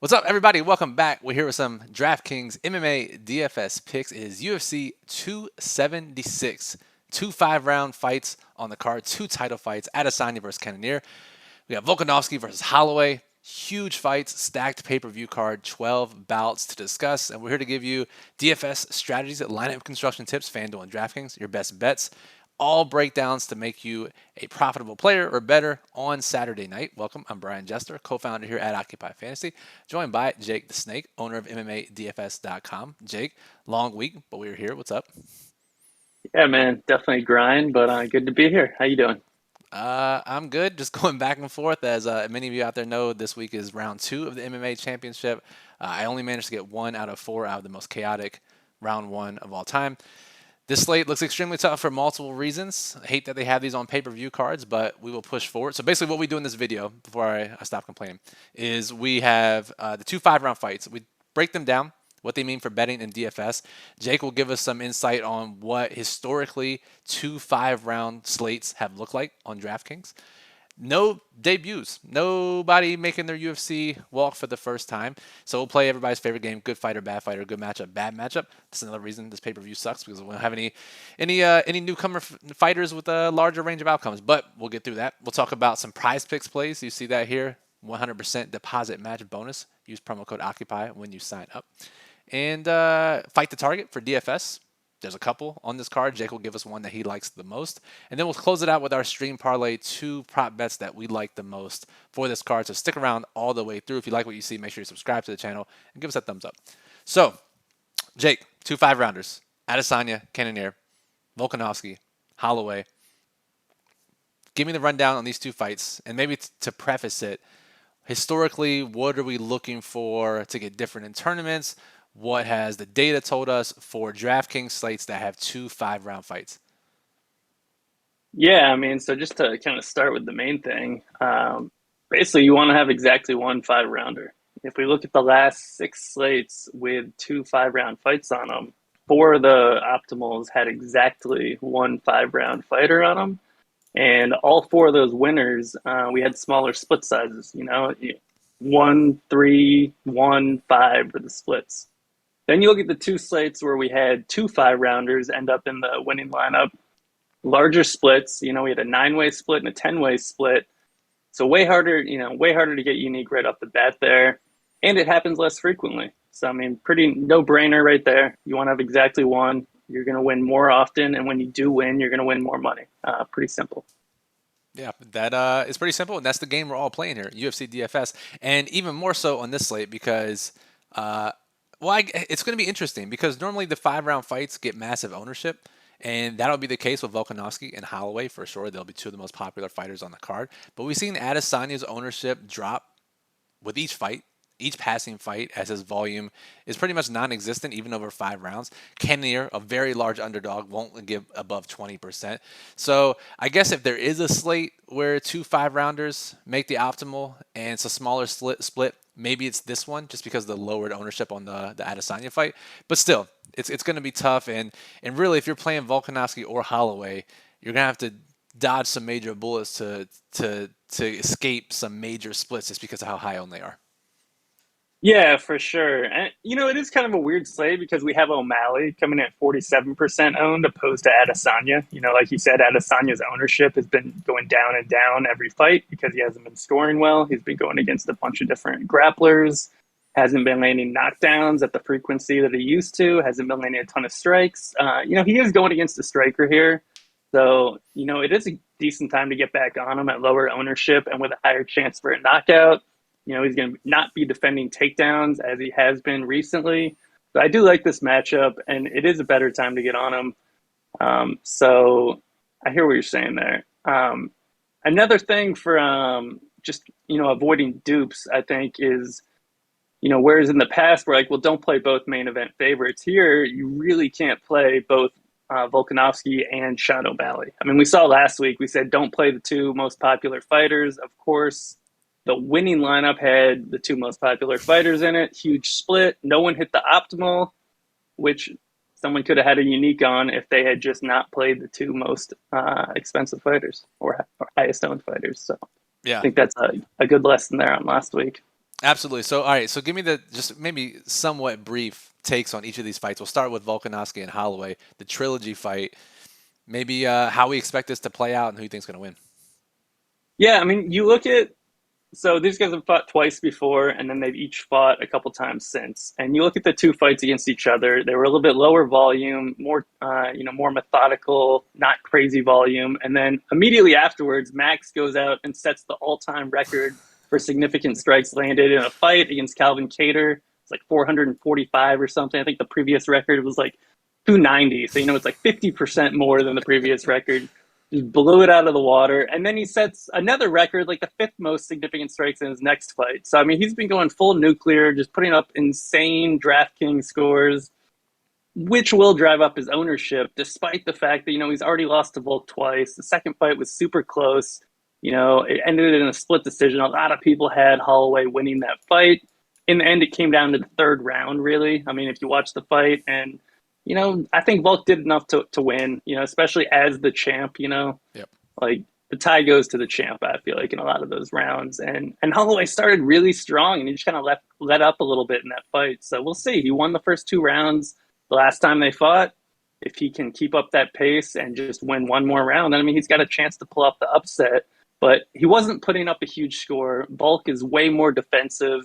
What's up, everybody? Welcome back. We're here with some DraftKings MMA DFS picks. It is UFC 276. Two 5-round fights on the card, two title fights. Adesanya versus Cannonier. We have Volkanovski versus Holloway. Huge fights, stacked pay-per-view card, 12 bouts to discuss. And we're here to give you DFS strategies, lineup construction tips, FanDuel and DraftKings, your best bets. All breakdowns to make you a profitable player or better on Saturday night. Welcome. I'm Brian Jester, co-founder here at Occupy Fantasy, joined by Jake the Snake, owner of MMADFS.com. Jake, long week, but we're here. What's up? Yeah, man, definitely grind, but good to be here. How you doing? I'm good. Just going back and forth. As many of you out there know, this week is round 2 of the MMA Championship. I only managed to get 1 out of 4 out of the most chaotic round 1 of all time. This slate looks extremely tough for multiple reasons. I hate that they have these on pay-per-view cards, but we will push forward. So basically what we do in this video, before I stop complaining, is we have the two 5-round fights. We break them down, what they mean for betting and DFS. Jake will give us some insight on what historically two 5-round slates have looked like on DraftKings. No debuts. Nobody making their UFC walk for the first time. So we'll play everybody's favorite game: good fighter, bad fighter, good matchup, bad matchup. That's another reason this pay-per-view sucks, because we don't have any newcomer fighters with a larger range of outcomes. But we'll get through that. We'll talk about some prize picks plays. You see that here: 100% deposit match bonus. Use promo code Occupy when you sign up. And fight the target for DFS. There's a couple on this card. Jake will give us one that he likes the most. And then we'll close it out with our stream parlay, 2 prop bets that we like the most for this card. So stick around all the way through. If you like what you see, make sure you subscribe to the channel and give us a thumbs up. So, Jake, 2 5-rounders. Adesanya, Cannonier, Volkanovski, Holloway. Give me the rundown on these 2 fights. And maybe to preface it, historically, what are we looking for to get different in tournaments? What has the data told us for DraftKings slates that have 2 5-round fights? Yeah, I mean, so just to kind of start with the main thing, basically you want to have exactly one 5-rounder. If we look at the last 6 slates with 2 5-round fights on them, 4 of the optimals had exactly one 5-round fighter on them, and all 4 of those winners, we had smaller split sizes. 1, 3, 1, 5 were the splits. Then you look at the 2 slates where we had 2 5-rounders end up in the winning lineup. Larger splits, we had a 9-way split and a 10-way split. So way harder to get unique right off the bat there. And it happens less frequently. So, I mean, pretty no brainer right there. You want to have exactly one. You're going to win more often. And when you do win, you're going to win more money. Pretty simple. Yeah, that is pretty simple, and that's the game we're all playing here, UFC DFS, and even more so on this slate because, it's going to be interesting because normally the 5-round fights get massive ownership, and that'll be the case with Volkanovski and Holloway for sure. They'll be 2 of the most popular fighters on the card, but we've seen Adesanya's ownership drop with each fight, each passing fight, as his volume is pretty much non-existent, even over 5 rounds. Cannonier, a very large underdog, won't give above 20%. So I guess if there is a slate where 2 5-rounders make the optimal and it's a smaller split, maybe it's this one, just because of the lowered ownership on the Adesanya fight. But still, it's going to be tough. And really, if you're playing Volkanovski or Holloway, you're going to have to dodge some major bullets to escape some major splits just because of how high owned they are. Yeah, for sure. And it is kind of a weird slate because we have O'Malley coming in at 47% owned opposed to Adesanya. Like you said, Adesanya's ownership has been going down and down every fight because he hasn't been scoring well. He's been going against a bunch of different grapplers, hasn't been landing knockdowns at the frequency that he used to, hasn't been landing a ton of strikes. He is going against a striker here. So, it is a decent time to get back on him at lower ownership and with a higher chance for a knockout. He's going to not be defending takedowns as he has been recently. So I do like this matchup, and it is a better time to get on him. So I hear what you're saying there. Another thing for just, avoiding dupes, I think, is, whereas in the past we're like, well, don't play both main event favorites. Here, you really can't play both Volkanovski and Sean O'Malley. I mean, we saw last week, we said don't play the 2 most popular fighters. Of course, the winning lineup had the 2 most popular fighters in it. Huge split. No one hit the optimal, which someone could have had a unique on if they had just not played the 2 most expensive fighters or highest owned fighters. So I Yeah. think that's a good lesson there on last week. Absolutely. So, all right. So, give me the just maybe somewhat brief takes on each of these fights. We'll start with Volkanovski and Holloway, the trilogy fight. Maybe how we expect this to play out and who you think's going to win. Yeah, I mean, you look at so these guys have fought twice before, and then they've each fought a couple times since. And you look at the two fights against each other; they were a little bit lower volume, more more methodical, not crazy volume. And then immediately afterwards, Max goes out and sets the all-time record for significant strikes landed in a fight against Calvin Kattar. It's like 445 or something. I think the previous record was like 290. So it's like 50% more than the previous record. Just blew it out of the water. And then he sets another record, like the fifth most significant strikes in his next fight. So, I mean, he's been going full nuclear, just putting up insane DraftKings scores, which will drive up his ownership, despite the fact that, he's already lost to Volk twice. The second fight was super close. It ended in a split decision. A lot of people had Holloway winning that fight. In the end, it came down to the third round, really. I mean, if you watch the fight, and I think Volk did enough to win, especially as the champ, Yep. like the tie goes to the champ, I feel like, in a lot of those rounds. And Holloway started really strong and he just kind of let up a little bit in that fight. So we'll see. He won the first two rounds the last time they fought. If he can keep up that pace and just win one more round, then I mean he's got a chance to pull off the upset. But he wasn't putting up a huge score. Bulk is way more defensive,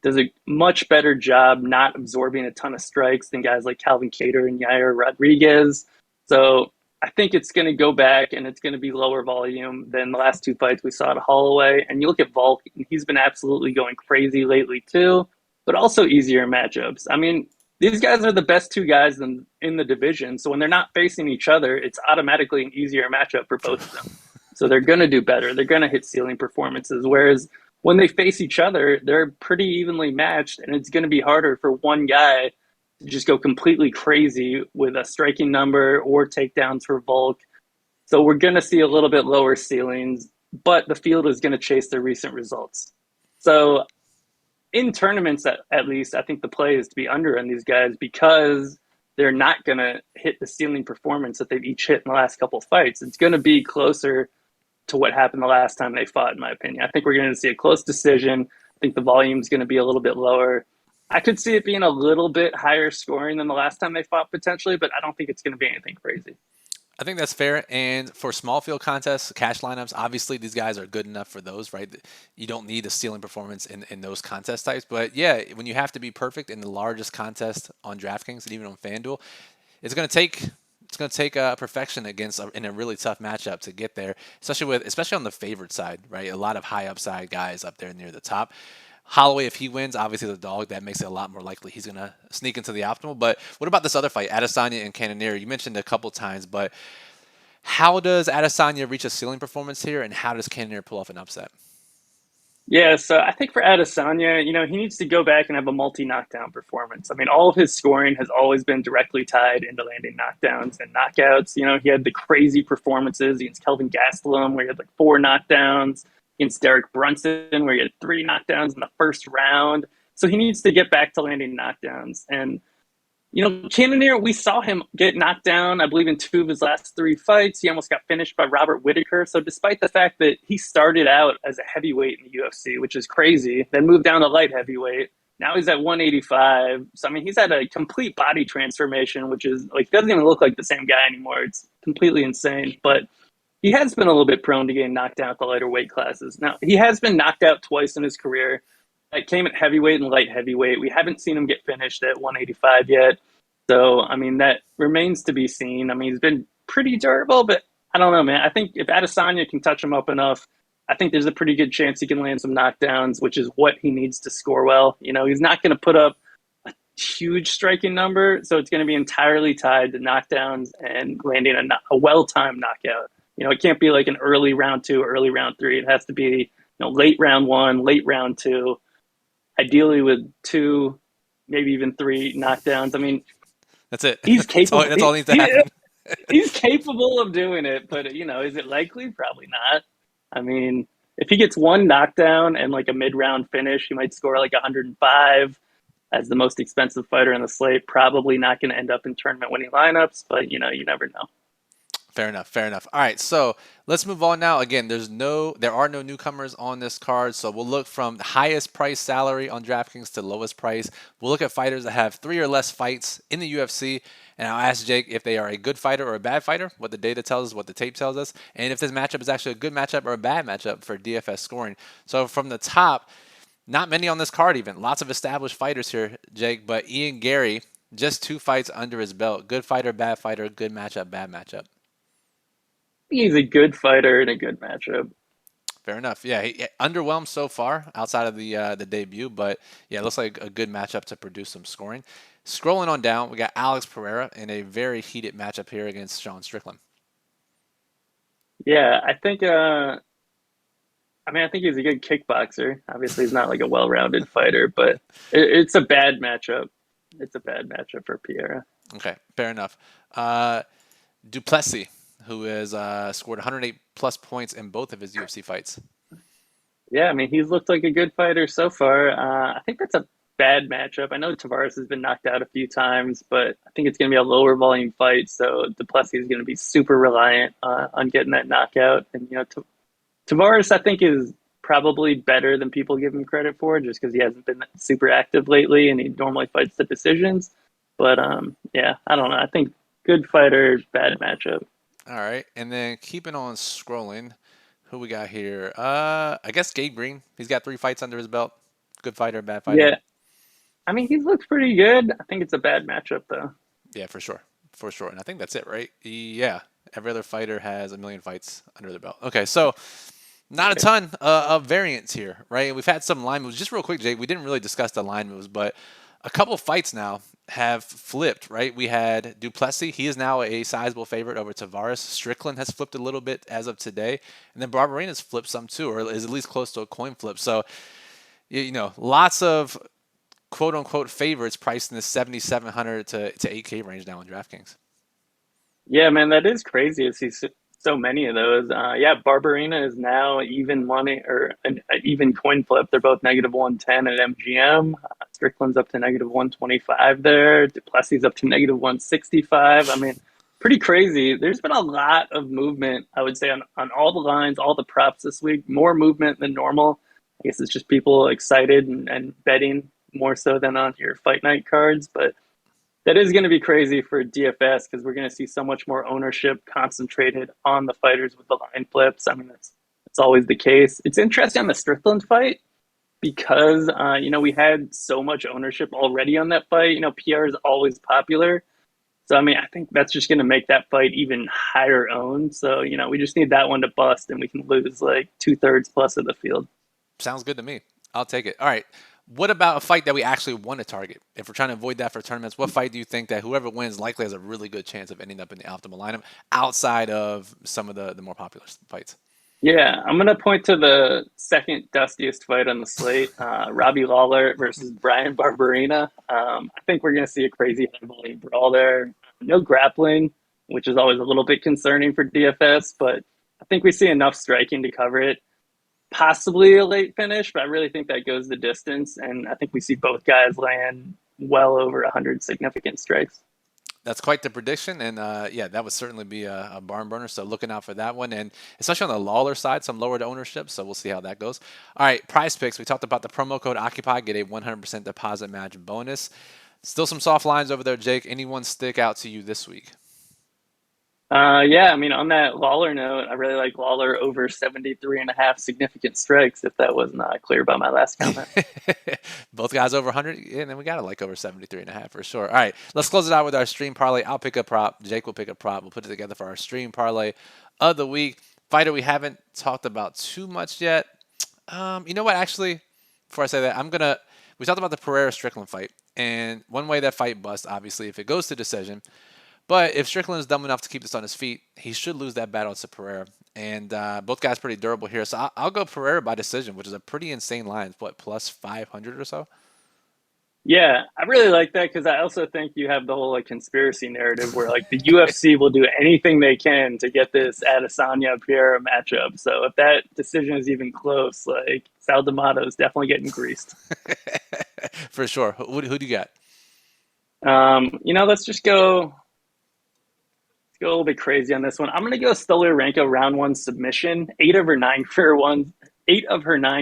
does a much better job not absorbing a ton of strikes than guys like Calvin Kattar and Yair Rodriguez. So I think it's going to go back and it's going to be lower volume than the last two fights we saw at Holloway. And you look at Volk, and he's been absolutely going crazy lately too, but also easier matchups. I mean, these guys are the best two guys in the division. So when they're not facing each other, it's automatically an easier matchup for both of them. So they're going to do better. They're going to hit ceiling performances. Whereas when they face each other, they're pretty evenly matched, and it's going to be harder for one guy to just go completely crazy with a striking number or takedowns for Volk. So we're going to see a little bit lower ceilings, but the field is going to chase their recent results. So in tournaments, at least, I think the play is to be under on these guys because they're not going to hit the ceiling performance that they've each hit in the last couple of fights. It's going to be closer to what happened the last time they fought, in my opinion. I think we're going to see a close decision. I think the volume is going to be a little bit lower. I could see it being a little bit higher scoring than the last time they fought potentially, but I don't think it's going to be anything crazy. I think that's fair. And for small field contests, cash lineups, obviously these guys are good enough for those, right? You don't need a ceiling performance in those contest types. But yeah, when you have to be perfect in the largest contest on DraftKings and even on FanDuel, it's going to take perfection in a really tough matchup to get there, especially on the favorite side, right? A lot of high upside guys up there near the top. Holloway, if he wins, obviously the dog, that makes it a lot more likely he's going to sneak into the optimal. But what about this other fight, Adesanya and Cannonier? You mentioned a couple times, but how does Adesanya reach a ceiling performance here, and how does Cannonier pull off an upset? Yeah, so I think for Adesanya, he needs to go back and have a multi-knockdown performance. I mean, all of his scoring has always been directly tied into landing knockdowns and knockouts. He had the crazy performances against Kelvin Gastelum where he had like four knockdowns, against Derek Brunson where he had three knockdowns in the first round. So he needs to get back to landing knockdowns. And Cannonier, we saw him get knocked down, I believe, in two of his last three fights. He almost got finished by Robert Whitaker. So despite the fact that he started out as a heavyweight in the UFC, which is crazy, then moved down to light heavyweight, now he's at 185. So, I mean, he's had a complete body transformation, which is like, doesn't even look like the same guy anymore. It's completely insane. But he has been a little bit prone to getting knocked down at the lighter weight classes. Now, he has been knocked out twice in his career. That came at heavyweight and light heavyweight. We haven't seen him get finished at 185 yet. So, I mean, that remains to be seen. I mean, he's been pretty durable, but I don't know, man. I think if Adesanya can touch him up enough, I think there's a pretty good chance he can land some knockdowns, which is what he needs to score well. He's not going to put up a huge striking number, so it's going to be entirely tied to knockdowns and landing a well-timed knockout. It can't be like an early round two, early round three. It has to be, late round one, late round two, ideally with two, maybe even three knockdowns. I mean, That's it. he's capable. That's all that needs to happen. He's capable of doing it, but is it likely? Probably not. I mean, if he gets one knockdown and like a mid-round finish, he might score like 105 as the most expensive fighter in the slate. Probably not going to end up in tournament winning lineups, but you never know. Fair enough. Fair enough. All right, so let's move on now. Again, there are no newcomers on this card, so we'll look from the highest price salary on DraftKings to lowest price. We'll look at fighters that have 3 or less fights in the UFC, and I'll ask Jake if they are a good fighter or a bad fighter, what the data tells us, what the tape tells us, and if this matchup is actually a good matchup or a bad matchup for DFS scoring. So from the top, not many on this card even. Lots of established fighters here, Jake, but Ian Gary, just 2 fights under his belt. Good fighter, good matchup, bad matchup. He's a good fighter in a good matchup. Fair enough. Yeah, he underwhelmed so far outside of the debut, but yeah, it looks like a good matchup to produce some scoring. Scrolling on down, we got Alex Pereira in a very heated matchup here against Sean Strickland. Yeah, I think. I think he's a good kickboxer. Obviously, he's not like a well-rounded fighter, but it's a bad matchup. It's a bad matchup for Pierre. Okay, fair enough. Uh, Duplessis, who has scored 108 plus points in both of his UFC fights. Yeah, I mean, he's looked like a good fighter so far. I think that's a bad matchup. I know Tavares has been knocked out a few times, but I think it's going to be a lower volume fight. So Duplessis is going to be super reliant on getting that knockout. And, Tavares, I think, is probably better than people give him credit for just because he hasn't been super active lately and he normally fights the decisions. But, yeah, I don't know. I think good fighter, bad matchup. All right, and then keeping on scrolling, who we got here? I guess Gabe Green. He's got 3 fights under his belt. Good fighter, bad fighter. Yeah, I mean, he's looked pretty good. I think it's a bad matchup, though. Yeah, for sure. For sure. And I think that's it, right? Yeah. Every other fighter has a million fights under their belt. Okay, so not a ton of variance here, right? We've had some line moves. Just real quick, Jake, we didn't really discuss the line moves, but a couple fights now have flipped, right? We had Duplessis. He is now a sizable favorite over Tavares. Strickland has flipped a little bit as of today. And then Barberina's flipped some too, or is at least close to a coin flip. So, lots of quote unquote favorites priced in the 7,700 to 8K range now on DraftKings. Yeah, man, that is crazy to see so many of those. Yeah, Barberina is now even money or an even coin flip. They're both negative 110 at MGM. Strickland's up to negative 125 there. Duplessis up to negative 165. I mean, pretty crazy. There's been a lot of movement, I would say, on all the lines, all the props this week. More movement than normal. I guess it's just people excited and betting more so than on your fight night cards. But that is going to be crazy for DFS because we're going to see so much more ownership concentrated on the fighters with the line flips. I mean, that's always the case. It's interesting on the Strickland fight because, we had so much ownership already on that fight. PR is always popular. So, I mean, I think that's just going to make that fight even higher owned. So, we just need that one to bust and we can lose like 2/3 plus of the field. Sounds good to me. I'll take it. All right. What about a fight that we actually want to target? If we're trying to avoid that for tournaments, what fight do you think that whoever wins likely has a really good chance of ending up in the optimal lineup outside of some of the more popular fights? Yeah, I'm going to point to the second dustiest fight on the slate, Robbie Lawler versus Brian Barberina. I think we're going to see a crazy high volume brawl there. No grappling, which is always a little bit concerning for DFS, but I think we see enough striking to cover it. Possibly a late finish, but I really think that goes the distance, and I think we see both guys land well over 100 significant strikes. That's quite the prediction, and yeah, that would certainly be a barn burner. So looking out for that one, and especially on the Lawler side, some lowered ownership. So we'll see how that goes. All right, Prize Picks. We talked about the promo code Occupy, get a 100% deposit match bonus. Still some soft lines over there, Jake. Anyone stick out to you this week? Yeah, I mean, on that Lawler note, I really like Lawler over 73.5 significant strikes, if that was not clear by my last comment. Both guys over 100, and then we got to like over 73.5 for sure. All right, let's close it out with our stream parlay. I'll pick a prop. Jake will pick a prop. We'll put it together for our stream parlay of the week. Fighter we haven't talked about too much yet. You know what? Actually, before I say that, we talked about the Pereira Strickland fight, and one way that fight busts, obviously, if it goes to decision. But if Strickland is dumb enough to keep this on his feet, he should lose that battle to Pereira. And both guys pretty durable here. So I'll go Pereira by decision, which is a pretty insane line. What, plus 500 or so? Yeah, I really like that because I also think you have the whole like conspiracy narrative where like the UFC will do anything they can to get this Adesanya Pierre matchup. So if that decision is even close, like Sal D'Amato is definitely getting greased. For sure. Who do you got? Let's just go go a little bit crazy on this one. I'm going to go Stoliarenko round one submission. 8 of her 9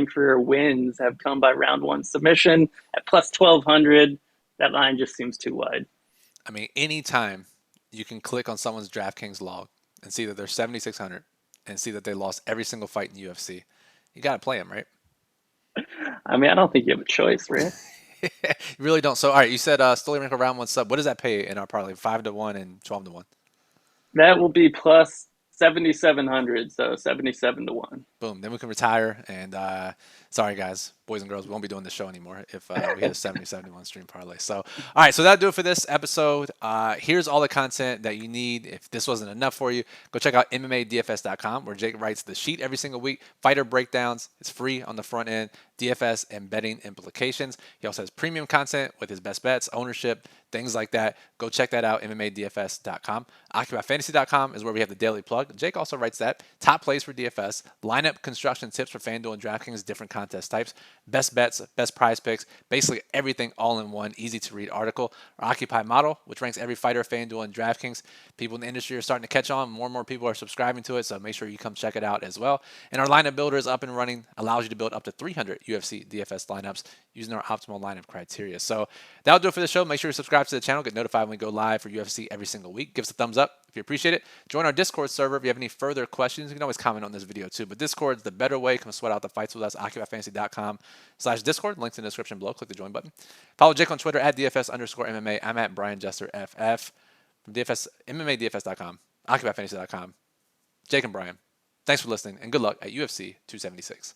career wins have come by round one submission at plus 1200. That line just seems too wide. I mean, anytime you can click on someone's DraftKings log and see that they're 7,600 and see that they lost every single fight in UFC, you got to play them, right? I mean, I don't think you have a choice, right? You really don't. So, all right, you said Stoliarenko round one sub. What does that pay in our parlay? 5-1 and 12-1. That will be plus 7,700, so 77 to 1. Boom. Then we can retire. And sorry, guys, boys and girls, we won't be doing the show anymore if we hit a 70-71 stream parlay. So, all right, so that'll do it for this episode. Here's all the content that you need. If this wasn't enough for you, go check out MMADFS.com, where Jake writes the sheet every single week, fighter breakdowns. It's free on the front end, DFS and betting implications. He also has premium content with his best bets, ownership, things like that. Go check that out, MMADFS.com. OccupyFantasy.com is where we have the daily plug. Jake also writes that. Top plays for DFS, lineup construction tips for FanDuel and DraftKings, different contest types, best bets, best prize picks, basically everything all in one, easy to read article. Our Occupy model, which ranks every fighter, FanDuel, and DraftKings. People in the industry are starting to catch on. More and more people are subscribing to it, so make sure you come check it out as well. And our lineup builder is up and running, allows you to build up to 300 UFC DFS lineups using our optimal lineup criteria. So that'll do it for the show. Make sure you subscribe to the channel, get notified when we go live for UFC every single week. Give us a thumbs up if you appreciate it. Join our Discord server if you have any further questions. You can always comment on this video too, but Discord's the better way. Come sweat out the fights with us. OccupyFantasy.com/Discord. Links in the description below. Click the join button. Follow Jake on Twitter at DFS_MMA. I'm at Brian Jester FF from DFS, MMADFS.com, OccupyFantasy.com. Jake and Brian, thanks for listening and good luck at UFC 276.